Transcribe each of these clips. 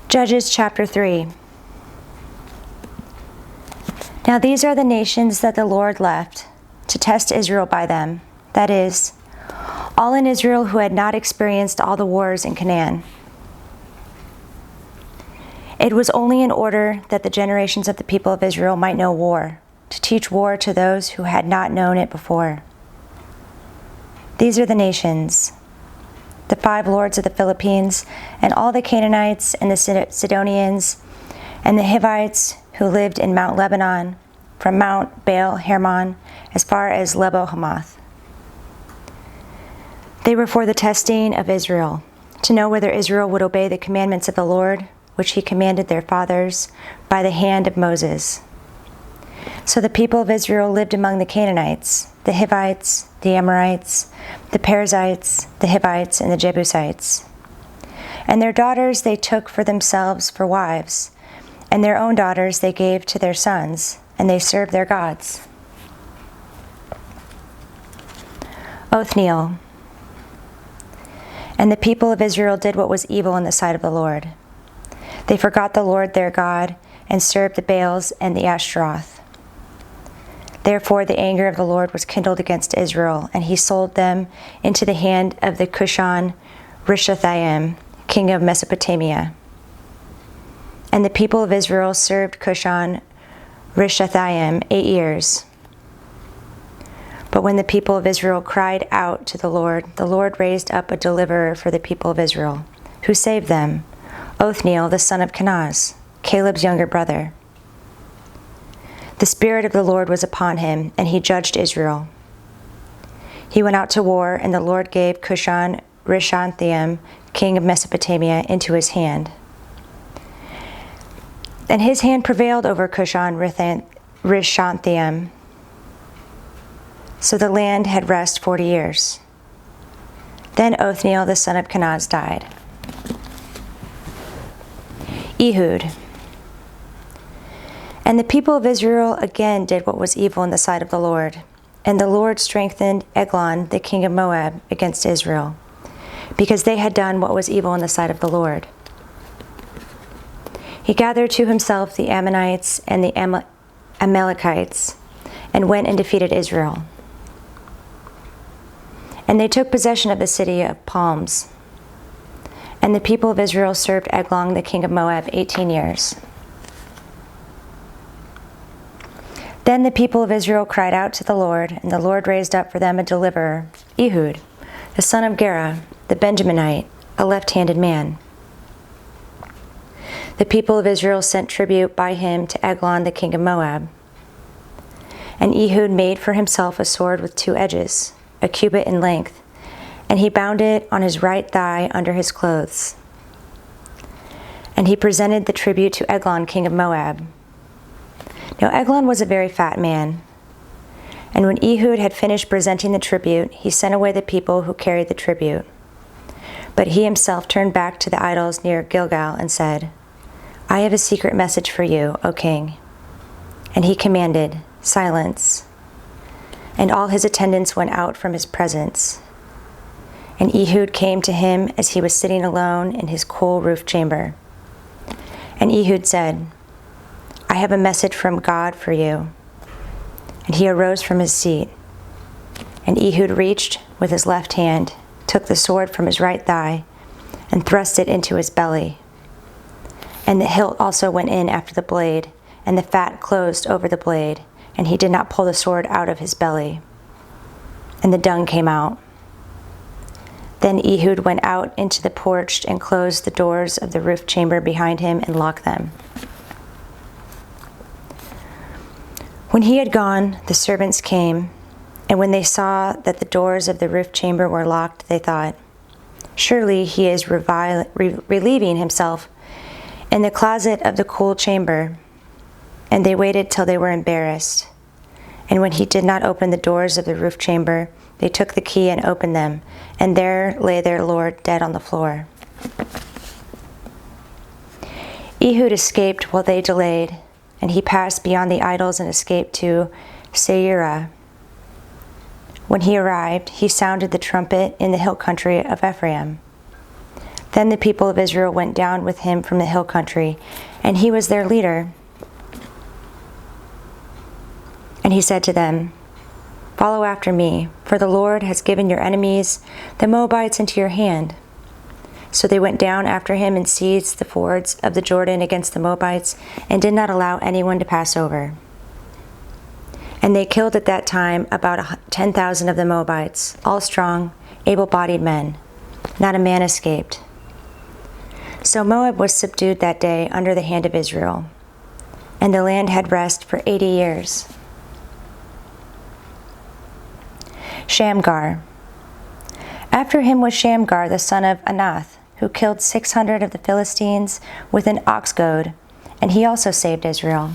Judges chapter 3. Now these are the nations that the Lord left to test Israel by them, that is, all in Israel who had not experienced all the wars in Canaan. It was only in order that the generations of the people of Israel might know war, to teach war to those who had not known it before. These are the nations: the 5 lords of the Philippines, and all the Canaanites, and the Sidonians, and the Hivites who lived in Mount Lebanon, from Mount Baal Hermon as far as Lebo Hamath. They were for the testing of Israel, to know whether Israel would obey the commandments of the Lord, which he commanded their fathers by the hand of Moses. So the people of Israel lived among the Canaanites, the Hivites, the Amorites, the Perizzites, the Hivites, and the Jebusites. And their daughters they took for themselves for wives, and their own daughters they gave to their sons, and they served their gods. Othniel. And the people of Israel did what was evil in the sight of the Lord. They forgot the Lord their God, and served the Baals and the Ashtaroth. Therefore the anger of the Lord was kindled against Israel, and he sold them into the hand of the Cushan Rishathaim, king of Mesopotamia. And the people of Israel served Cushan Rishathaim 8 years. But when the people of Israel cried out to the Lord raised up a deliverer for the people of Israel, who saved them, Othniel the son of Kenaz, Caleb's younger brother. The Spirit of the Lord was upon him, and he judged Israel. He went out to war, and the Lord gave Cushan Rishathaim, king of Mesopotamia, into his hand. And his hand prevailed over Cushan Rishathaim. So the land had rest 40 years. Then Othniel the son of Kenaz died. Ehud. And the people of Israel again did what was evil in the sight of the Lord. And the Lord strengthened Eglon, the king of Moab, against Israel, because they had done what was evil in the sight of the Lord. He gathered to himself the Ammonites and the Amalekites, and went and defeated Israel. And they took possession of the city of palms. And the people of Israel served Eglon, the king of Moab, 18 years. Then the people of Israel cried out to the Lord, and the Lord raised up for them a deliverer, Ehud, the son of Gera, the Benjaminite, a left-handed man. The people of Israel sent tribute by him to Eglon, the king of Moab. And Ehud made for himself a sword with 2 edges, a cubit in length, and he bound it on his right thigh under his clothes. And he presented the tribute to Eglon, king of Moab. Now Eglon was a very fat man. And when Ehud had finished presenting the tribute, he sent away the people who carried the tribute. But he himself turned back to the idols near Gilgal and said, I have a secret message for you, O king. And he commanded, Silence. And all his attendants went out from his presence. And Ehud came to him as he was sitting alone in his cool roof chamber. And Ehud said, I have a message from God for you. And he arose from his seat. And Ehud reached with his left hand, took the sword from his right thigh, and thrust it into his belly. And the hilt also went in after the blade, and the fat closed over the blade, and he did not pull the sword out of his belly. And the dung came out. Then Ehud went out into the porch and closed the doors of the roof chamber behind him and locked them. When he had gone, the servants came, and when they saw that the doors of the roof chamber were locked, they thought, Surely he is relieving himself in the closet of the cool chamber. And they waited till they were embarrassed. And when he did not open the doors of the roof chamber, they took the key and opened them, and there lay their lord dead on the floor. Ehud escaped while they delayed, and he passed beyond the idols and escaped to Seirah. When he arrived, he sounded the trumpet in the hill country of Ephraim. Then the people of Israel went down with him from the hill country, and he was their leader. And he said to them, "Follow after me, for the Lord has given your enemies, the Moabites, into your hand." So they went down after him and seized the fords of the Jordan against the Moabites, and did not allow anyone to pass over. And they killed at that time about 10,000 of the Moabites, all strong, able-bodied men. Not a man escaped. So Moab was subdued that day under the hand of Israel, and the land had rest for 80 years. Shamgar. After him was Shamgar the son of Anath, who killed 600 of the Philistines with an ox goad, and he also saved Israel.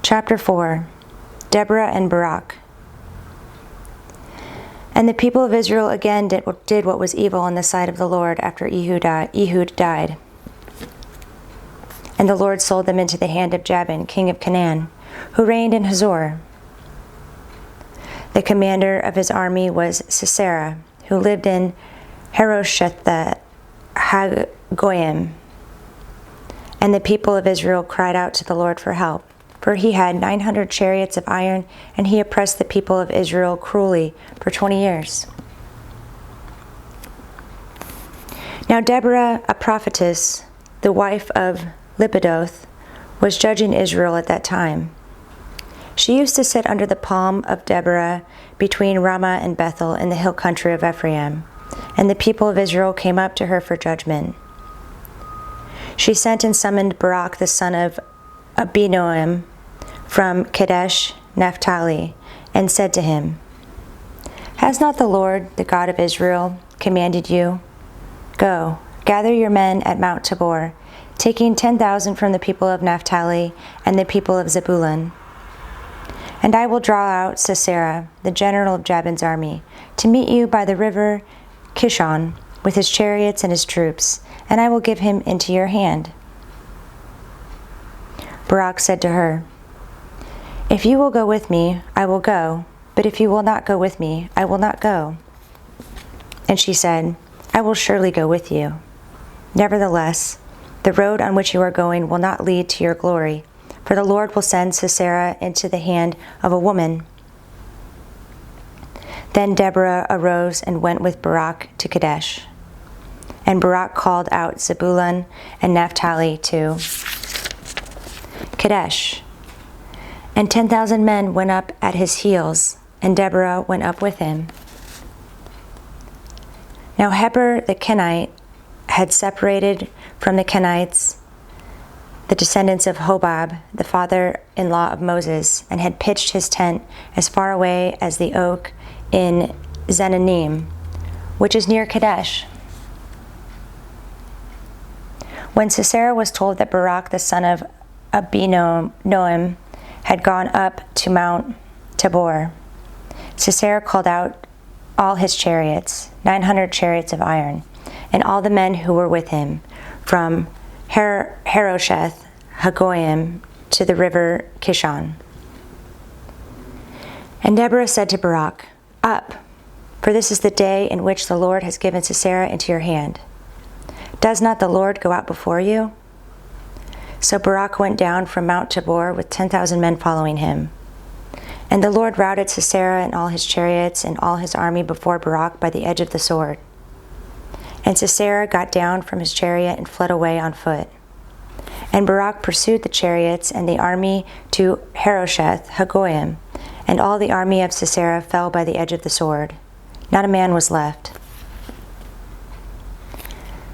Chapter 4. Deborah and Barak. And the people of Israel again did what was evil in the sight of the Lord after Ehud died. And the Lord sold them into the hand of Jabin, king of Canaan, who reigned in Hazor. The commander of his army was Sisera, who lived in Harosheth Hagoyim. And the people of Israel cried out to the Lord for help, for he had 900 chariots of iron, and he oppressed the people of Israel cruelly for 20 years. Now Deborah, a prophetess, the wife of Lapidoth, was judging Israel at that time. She used to sit under the palm of Deborah between Ramah and Bethel in the hill country of Ephraim, and the people of Israel came up to her for judgment. She sent and summoned Barak the son of Abinoam from Kadesh, Naphtali, and said to him, "Has not the Lord, the God of Israel, commanded you? Go, gather your men at Mount Tabor, taking 10,000 from the people of Naphtali and the people of Zebulun. And I will draw out Sisera, the general of Jabin's army, to meet you by the river Kishon with his chariots and his troops, and I will give him into your hand." Barak said to her, "If you will go with me, I will go, but if you will not go with me, I will not go." And she said, "I will surely go with you. Nevertheless, the road on which you are going will not lead to your glory, for the Lord will send Sisera into the hand of a woman." Then Deborah arose and went with Barak to Kadesh. And Barak called out Zebulun and Naphtali to Kadesh. And 10,000 men went up at his heels, and Deborah went up with him. Now Heber the Kenite had separated from the Kenites, the descendants of Hobab, the father-in-law of Moses, and had pitched his tent as far away as the oak in Zananim, which is near Kadesh. When Sisera was told that Barak the son of Abinoam had gone up to Mount Tabor, Sisera called out all his chariots, 900 chariots of iron, and all the men who were with him, from Harosheth Hagoyim to the river Kishon. And Deborah said to Barak, "Up, for this is the day in which the Lord has given Sisera into your hand. Does not the Lord go out before you?" So Barak went down from Mount Tabor with 10,000 men following him. And the Lord routed Sisera and all his chariots and all his army before Barak by the edge of the sword. And Sisera got down from his chariot and fled away on foot. And Barak pursued the chariots and the army to Harosheth Hagoyim, and all the army of Sisera fell by the edge of the sword. Not a man was left.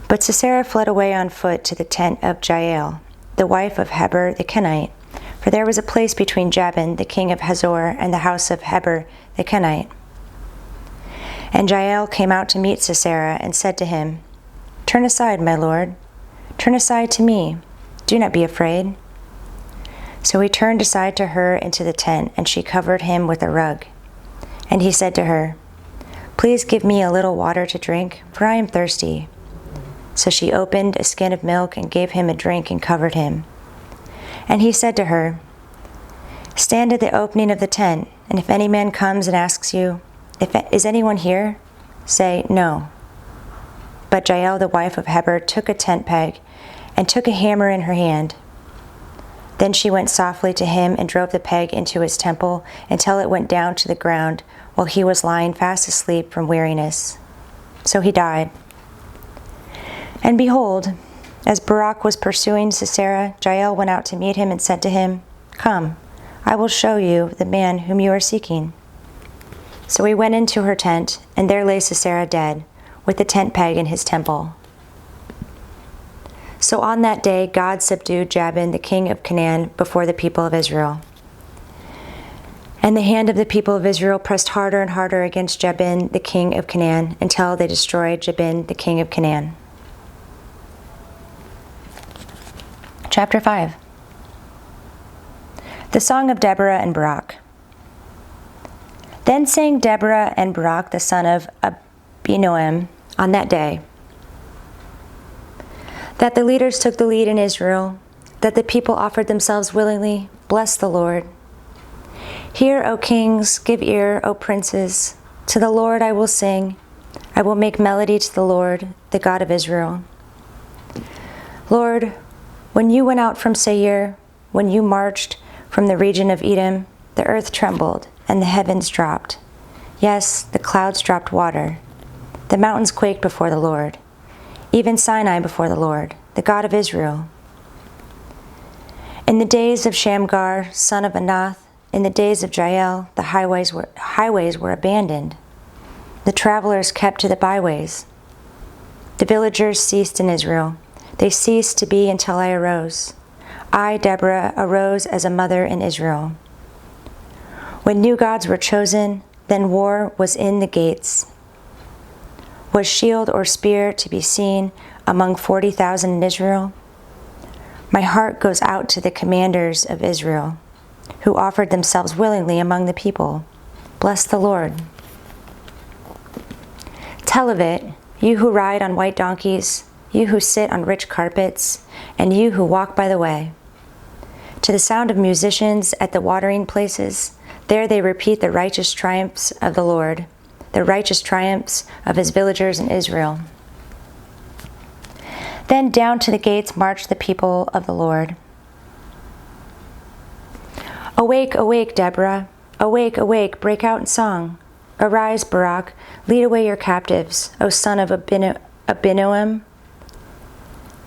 But Sisera fled away on foot to the tent of Jael, the wife of Heber the Kenite, for there was a place between Jabin, the king of Hazor, and the house of Heber the Kenite. And Jael came out to meet Sisera and said to him, "Turn aside, my lord. Turn aside to me. Do not be afraid." So he turned aside to her into the tent, and she covered him with a rug. And he said to her, "Please give me a little water to drink, for I am thirsty." So she opened a skin of milk and gave him a drink and covered him. And he said to her, "Stand at the opening of the tent, and if any man comes and asks you, 'Is anyone here?' say, 'No, But Jael, the wife of Heber, took a tent peg and took a hammer in her hand. Then she went softly to him and drove the peg into his temple until it went down to the ground while he was lying fast asleep from weariness. So he died. And behold, as Barak was pursuing Sisera, Jael went out to meet him and said to him, "Come, I will show you the man whom you are seeking." So he went into her tent, and there lay Sisera dead, with the tent peg in his temple. So on that day God subdued Jabin, the king of Canaan, before the people of Israel. And the hand of the people of Israel pressed harder and harder against Jabin, the king of Canaan, until they destroyed Jabin, the king of Canaan. Chapter 5. The Song of Deborah and Barak. Then sang Deborah and Barak, the son of Abinoam, on that day, that the leaders took the lead in Israel, that the people offered themselves willingly. Bless the Lord. Hear, O kings, give ear, O princes. To the Lord I will sing. I will make melody to the Lord, the God of Israel. Lord, when you went out from Seir, when you marched from the region of Edom, the earth trembled and the heavens dropped. Yes, the clouds dropped water. The mountains quaked before the Lord, even Sinai before the Lord, the God of Israel. In the days of Shamgar, son of Anath, in the days of Jael, the highways were abandoned. The travelers kept to the byways. The villagers ceased in Israel. They ceased to be until I arose. I, Deborah, arose as a mother in Israel. When new gods were chosen, then war was in the gates. Was shield or spear to be seen among 40,000 in Israel? My heart goes out to the commanders of Israel, who offered themselves willingly among the people. Bless the Lord. Tell of it, you who ride on white donkeys, you who sit on rich carpets, and you who walk by the way. To the sound of musicians at the watering places, there they repeat the righteous triumphs of the Lord, the righteous triumphs of his villagers in Israel. Then down to the gates marched the people of the Lord. Awake, awake, Deborah. Awake, awake, break out in song. Arise, Barak, lead away your captives, O son of Abinoam.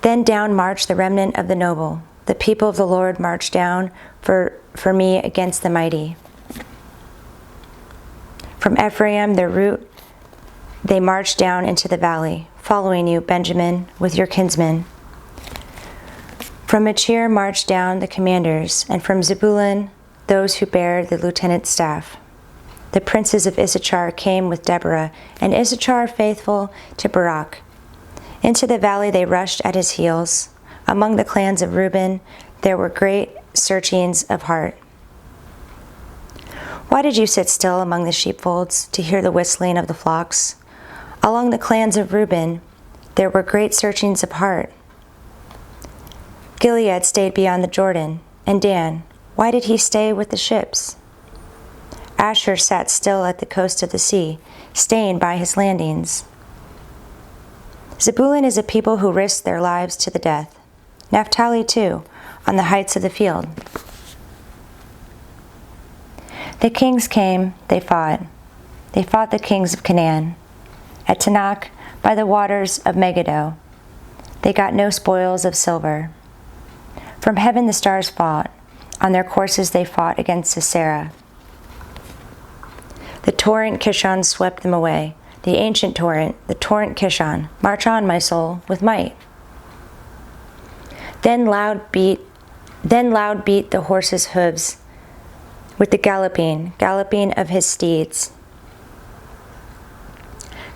Then down marched the remnant of the noble. The people of the Lord marched down for me against the mighty. From Ephraim, their root, they marched down into the valley, following you, Benjamin, with your kinsmen. From Machir marched down the commanders, and from Zebulun, those who bear the lieutenant's staff. The princes of Issachar came with Deborah, and Issachar faithful to Barak. Into the valley they rushed at his heels. Among the clans of Reuben, there were great searchings of heart. Why did you sit still among the sheepfolds to hear the whistling of the flocks? Along the clans of Reuben, there were great searchings of heart. Gilead stayed beyond the Jordan, and Dan, why did he stay with the ships? Asher sat still at the coast of the sea, staying by his landings. Zebulun is a people who risk their lives to the death. Naphtali, too, on the heights of the field. The kings came, they fought. They fought the kings of Canaan. At Tanakh, by the waters of Megiddo, they got no spoils of silver. From heaven the stars fought. On their courses they fought against Sisera. The torrent Kishon swept them away. The ancient torrent, the torrent Kishon. March on, my soul, with might. Then loud beat the horse's hooves with the galloping of his steeds.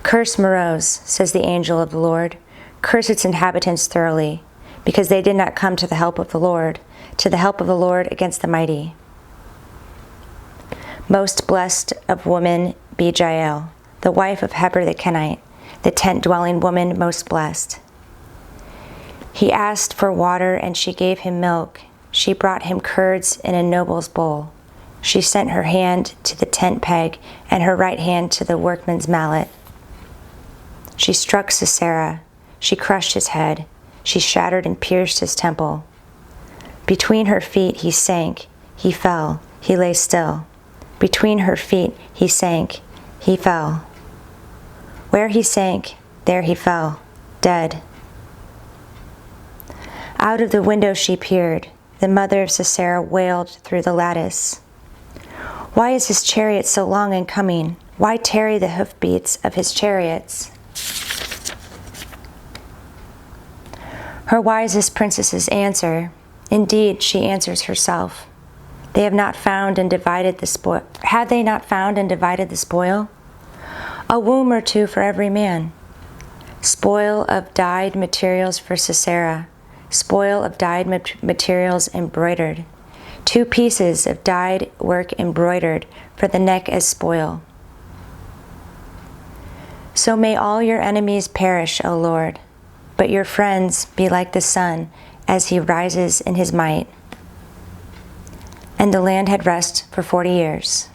Curse Meroz, says the angel of the Lord. Curse its inhabitants thoroughly, because they did not come to the help of the Lord against the mighty. Most blessed of women be Jael, the wife of Heber the Kenite, the tent-dwelling woman most blessed. He asked for water, and she gave him milk. She brought him curds in a noble's bowl. She sent her hand to the tent peg, and her right hand to the workman's mallet. She struck Sisera. She crushed his head. She shattered and pierced his temple. Between her feet he sank. He fell. He lay still. Between her feet he sank. He fell. Where he sank, there he fell, dead. Out of the window she peered. The mother of Sisera wailed through the lattice. Why is his chariot so long in coming? Why tarry the hoofbeats of his chariots? Her wisest princesses answer. Indeed, she answers herself. They have not found and divided the spoil. Had they not found and divided the spoil? A womb or two for every man. Spoil of dyed materials for Sisera. Spoil of dyed materials embroidered. 2 pieces of dyed work embroidered for the neck as spoil. So may all your enemies perish, O Lord, but your friends be like the sun as he rises in his might. And the land had rest for 40 years.